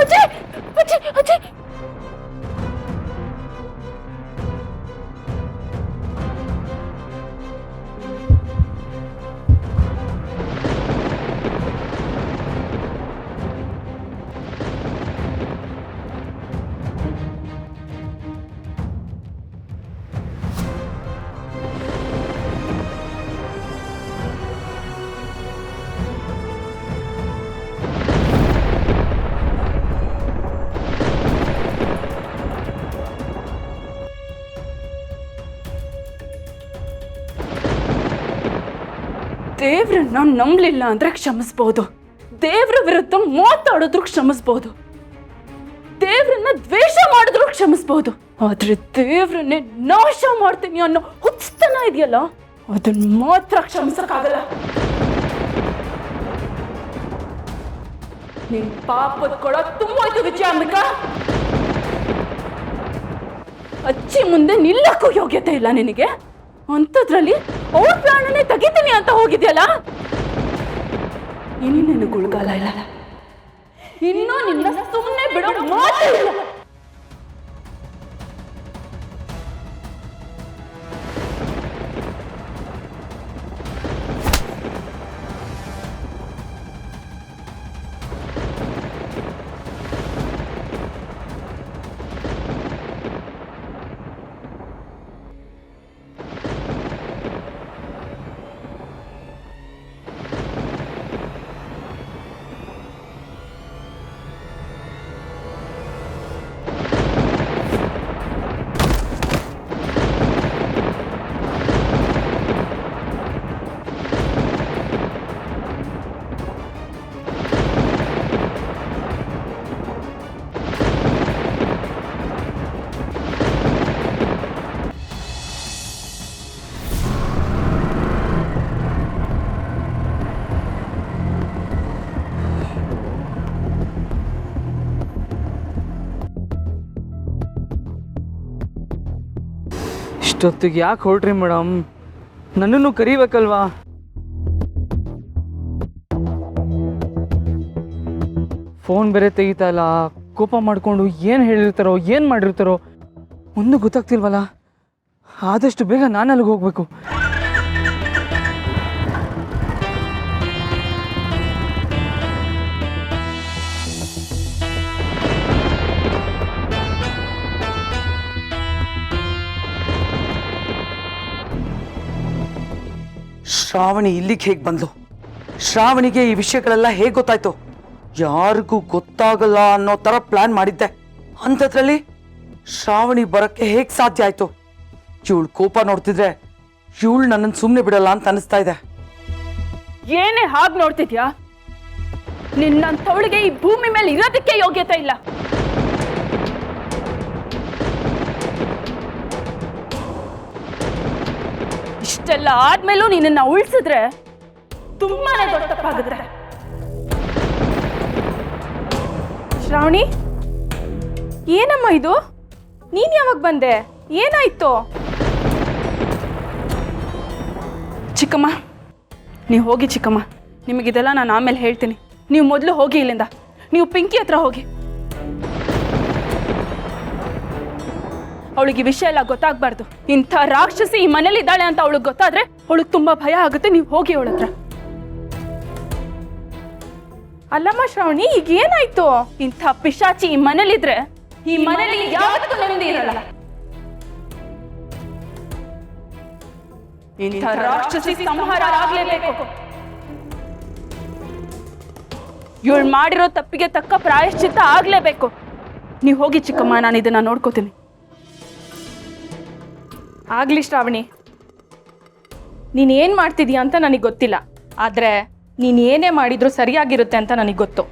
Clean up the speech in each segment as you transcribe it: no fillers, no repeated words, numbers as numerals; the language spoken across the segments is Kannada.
ಅಜಯ್ ಅಜಯ್ ಅಜಯ್ ದೇವ್ರನ್ನ ನಂಬಲಿಲ್ಲ ಅಂದ್ರೆ ಕ್ಷಮಿಸ್ಬೋದು, ದೇವ್ರ ವಿರುದ್ಧ ಮಾತಾಡಿದ್ರು ಕ್ಷಮಿಸ್ಬೋದು, ದೇವ್ರನ್ನ ದ್ವೇಷ ಮಾಡಿದ್ರು ಕ್ಷಮಿಸ್ಬೋದು. ಆದ್ರೆ ದೇವ್ರನ್ನೇ ನಾಶ ಮಾಡ್ತೀನಿ ಅನ್ನೋ ಹುಚ್ಚತನ ಇದೆಯಲ್ಲ, ಅದನ್ನ ಮಾತ್ರ ಕ್ಷಮಿಸಕ್ಕಾಗಲ್ಲ. ನಿನ್ ಪಾಪದ ಕೊಡ ತುಂಬಾಯ್ತು ವಿಜಯಾಂಬಿಕಾ. ಅಚ್ಚಿ ಮುಂದೆ ನಿಲ್ಲಕ್ಕೂ ಯೋಗ್ಯತೆ ಇಲ್ಲ ನಿನಗೆ. ಅಂಥದ್ರಲ್ಲಿ ಅವ್ರ ಪ್ರಾಣನೇ ತೆಗಿತೀನಿ ಅಂತ ಹೋಗಿದ್ಯಲ್ಲ. ಇನ್ನು ನಿನಗೆ ಗುಳ್ಗಾಲ ಇಲ್ಲ, ಇನ್ನೂ ನಿನ್ನ ಸುಮ್ಮನೆ ಬಿಡೋ ಮಾತೇ ಇಲ್ಲ. ಇಷ್ಟೊತ್ತಿಗೆ ಯಾಕೆ ಹೊರಟ್ರಿ ಮೇಡಮ್? ನನ್ನನ್ನು ಕರಿಬೇಕಲ್ವಾ? ಫೋನ್ ಬೇರೆ ತೆಗಿತಾ ಇಲ್ಲ. ಕೋಪ ಮಾಡಿಕೊಂಡು ಏನು ಹೇಳಿರ್ತಾರೋ ಏನು ಮಾಡಿರ್ತಾರೋ ಒಂದು ಗೊತ್ತಾಗ್ತಿಲ್ವಲ್ಲ. ಆದಷ್ಟು ಬೇಗ ನಾನು ಅಲ್ಲಿಗೆ ಹೋಗಬೇಕು. ಶ್ರಾವಣಿ ಇಲ್ಲಿಗೆ ಹೇಗೆ ಬಂದ್ಲು? ಶ್ರಾವಣಿಗೆ ಈ ವಿಷಯಗಳೆಲ್ಲ ಹೇಗೆ ಗೊತ್ತಾಯ್ತು? ಯಾರಿಗೂ ಗೊತ್ತಾಗಲ್ಲ ಅನ್ನೋ ಥರ ಪ್ಲಾನ್ ಮಾಡಿದ್ದೆ. ಅಂಥದ್ರಲ್ಲಿ ಶ್ರಾವಣಿ ಬರೋಕ್ಕೆ ಹೇಗೆ ಸಾಧ್ಯ ಆಯ್ತು? ಇವಳು ಕೋಪ ನೋಡ್ತಿದ್ರೆ ಇವಳು ನನ್ನನ್ನು ಸುಮ್ಮನೆ ಬಿಡಲ್ಲ ಅಂತ ಅನಿಸ್ತಾ ಇದೆ. ಏನೇ ಹಾಗೆ ನೋಡ್ತಿದ್ಯಾ? ನಿನ್ನಂಥವಳಿಗೆ ಈ ಭೂಮಿ ಮೇಲೆ ಇರೋದಕ್ಕೆ ಯೋಗ್ಯತೆ ಇಲ್ಲ. ಇಷ್ಟೆಲ್ಲ ಆದ್ಮೇಲೂ ನಿನ್ನನ್ನು ಉಳಿಸಿದ್ರೆ ತುಂಬಾನೇ ದೊಡ್ಡ ತಪ್ಪಾಗುತ್ತೆ. ಶ್ರಾವಣಿ, ಏನಮ್ಮ ಇದು? ನೀನ್ ಯಾವಾಗ ಬಂದೆ? ಏನಾಯ್ತು? ಚಿಕ್ಕಮ್ಮ, ನೀವು ಹೋಗಿ ಚಿಕ್ಕಮ್ಮ. ನಿಮಗಿದೆಲ್ಲ ನಾನು ಆಮೇಲೆ ಹೇಳ್ತೀನಿ. ನೀವು ಮೊದಲು ಹೋಗಿ ಇಲ್ಲಿಂದ. ನೀವು ಪಿಂಕಿ ಹತ್ರ ಹೋಗಿ. ಅವಳಿಗೆ ವಿಷಯ ಎಲ್ಲ ಗೊತ್ತಾಗಬಾರ್ದು. ಇಂಥ ರಾಕ್ಷಸಿ ಈ ಮನೇಲಿ ಇದ್ದಾಳೆ ಅಂತ ಅವಳಿಗೆ ಗೊತ್ತಾದ್ರೆ ಅವಳಿಗೆ ತುಂಬಾ ಭಯ ಆಗುತ್ತೆ. ನೀವು ಹೋಗಿ ಅವಳ ಹತ್ರ. ಅಲ್ಲಮ್ಮ ಶ್ರಾವಣಿ, ಈಗ ಏನಾಯ್ತು? ಇಂಥ ಪಿಶಾಚಿ ಈ ಮನೇಲಿದ್ರೆ ಈ ಮನೇಲಿ ಯಾವತ್ತೂ ನೆಮ್ಮದಿ ಇರಲ್ಲ. ಇಂಥ ರಾಕ್ಷಸಿ ಸಂಹಾರ ಆಗ್ಲೇಬೇಕು. ಇವಳು ಮಾಡಿರೋ ತಪ್ಪಿಗೆ ತಕ್ಕ ಪ್ರಾಯಶ್ಚಿತ್ತ ಆಗ್ಲೇಬೇಕು. ನೀವು ಹೋಗಿ ಚಿಕ್ಕಮ್ಮ, ನಾನು ಇದನ್ನ ನೋಡ್ಕೋತೀನಿ. ಆಗ್ಲಿ ಶ್ರಾವಣಿ, ನೀನೇನು ಮಾಡ್ತಿದೀಯ ಅಂತ ನನಗೆ ಗೊತ್ತಿಲ್ಲ. ಆದರೆ ನೀನು ಏನೇ ಮಾಡಿದ್ರೂ ಸರಿಯಾಗಿರುತ್ತೆ ಅಂತ ನನಗೆ ಗೊತ್ತು.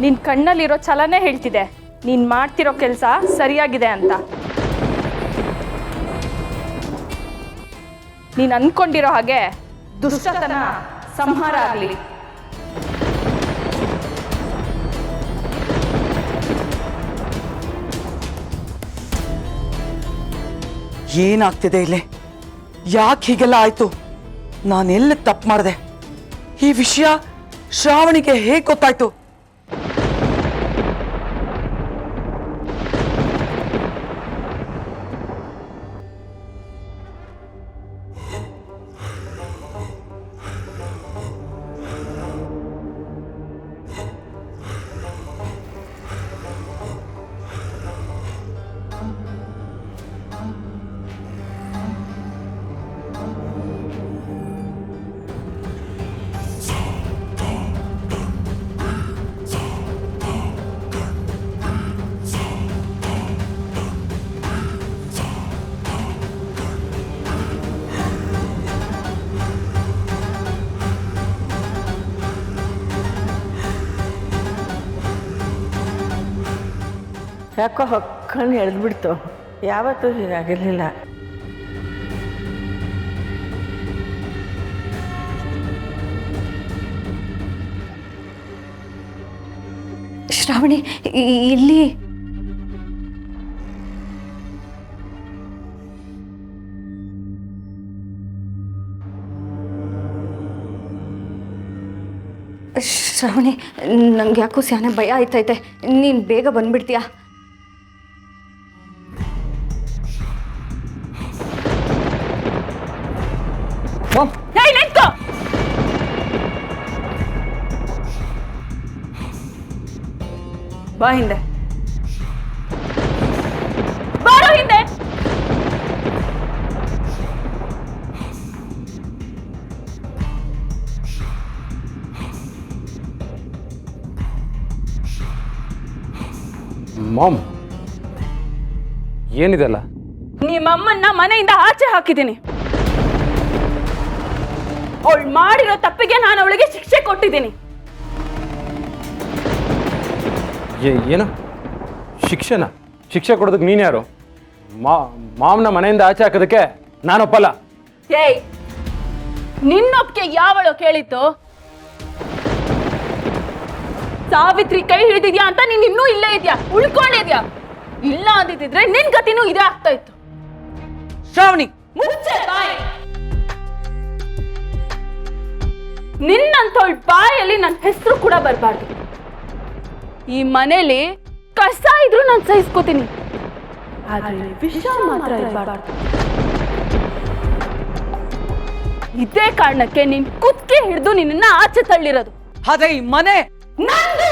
ನಿನ್ನ ಕಣ್ಣಲ್ಲಿರೋ ಛಲನೇ ಹೇಳ್ತಿದೆ ನೀನು ಮಾಡ್ತಿರೋ ಕೆಲಸ ಸರಿಯಾಗಿದೆ ಅಂತ. ನೀನು ಅಂದ್ಕೊಂಡಿರೋ ಹಾಗೆ ದುಷ್ಟತನ ಸಂಹಾರ ಆಗಲಿ. ಏನಾಗ್ತಿದೆ ಇಲ್ಲಿ? ಯಾಕೆ ಹೀಗೆಲ್ಲ ಆಯ್ತು? ನಾನೆಲ್ಲ ತಪ್ಪು ಮಾಡಿದೆ? ಈ ವಿಷಯ ಶ್ರಾವಣಿಗೆ ಹೇಗೆ ಗೊತ್ತಾಯ್ತು? ಯಾಕೋ ಹೊಕ್ಕಂಡು ಎಳೆದ್ಬಿಡ್ತು. ಯಾವತ್ತೂ ಹೀಗಾಗಿರಲಿಲ್ಲ. ಶ್ರಾವಣಿ ಇಲ್ಲಿ ಶ್ರಾವಣಿ, ನಂಗೆ ಯಾಕೋ ಸ್ಯಾನೆ ಭಯ ಆಯ್ತೈತೆ. ನೀನು ಬೇಗ ಬಂದ್ಬಿಡ್ತೀಯಾ? ಬಾ ಹಿಂದೆ, ಬಾರೋ ಹಿಂದೆ. ಮಾಮ್, ಏನಿದೆಲ್ಲ? ನಿಮ್ಮಮ್ಮನ್ನ ಮನೆಯಿಂದ ಆಚೆ ಹಾಕಿದ್ದೀನಿ. ಅವಳು ಮಾಡಿರೋ ತಪ್ಪಿಗೆ ನಾನು ಅವಳಿಗೆ ಶಿಕ್ಷೆ ಕೊಟ್ಟಿದ್ದೀನಿ. ಏನು ಶಿಕ್ಷೆನ? ಶಿಕ್ಷೆ ಕೊಡೋದಕ್ಕೆ ನೀನು ಯಾರು? ಮಾಮ್ನ ಮನೆಯಿಂದ ಆಚೆ ಹಾಕೋದಕ್ಕೆ ನಾನೊಪ್ಪಲ್ಲ. ಏಯ್, ನಿನ್ನೊಪ್ಪಿಗೆ ಯಾವಳು ಕೇಳಿತ್ತು? ಸಾವಿತ್ರಿ ಕೈ ಹಿಡಿದಿದ್ಯಾ ಅಂತ ನೀನ್ ಇನ್ನೂ ಇಲ್ಲೇ ಇದೆಯಾ, ಉಳ್ಕೊಂಡಿದ್ಯಾ? ಇಲ್ಲ ಅಂದಿದ್ರೆ ನಿನ್ ಗತಿನೂ ಇದೇ ಆಗ್ತಾ ಇತ್ತು. ಶ್ರಾವಣಿ, ಮುಚ್ಚೆ ಬಾಯಿ. ನಿನ್ನಂಥವಳ ಬಾಯಲ್ಲಿ ನನ್ನ ಹೆಸರು ಕೂಡ ಬರಬಾರ್ದು. ಈ ಮನೇಲಿ ಕಸ ಇದ್ರೂ ನಾನು ಸಹಿಸ್ಕೋತೀನಿ, ಆದ್ರೆ ವಿಷ ಮಾತ್ರ ಇರಬಾರ್ದು. ಇದೇ ಕಾರಣಕ್ಕೆ ನಿನ್ ಕುತ್ತಿಗೆ ಹಿಡಿದು ನಿನ್ನ ಆಚೆ ತಳ್ಳಿರೋದು. ಆದ್ರೆ ಈ ಮನೆ ನಂದು.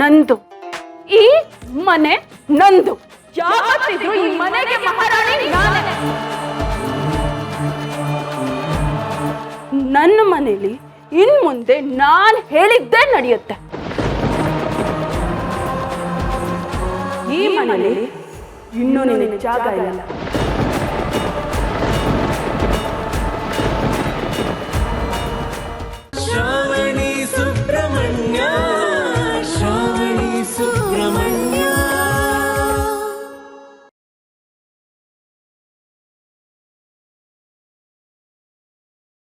ನಂದು. ಈ ಮನೆ ನಂದು. ಯಾವತ್ತಿದ್ರು ಈ ಮನೆಗೆ ಮಹಾರಾಣಿ ನಾನೇ. ನನ್ನ ಮನೆಯಲ್ಲಿ ಇನ್ ಮುಂದೆ ನಾನು ಹೇಳಿದ್ದೇ ನಡೆಯುತ್ತೆ. ಈ ಮನೆಯಲ್ಲಿ ಇನ್ನೂ ನಿನಗೆ ಜಾಗ ಇಲ್ಲ.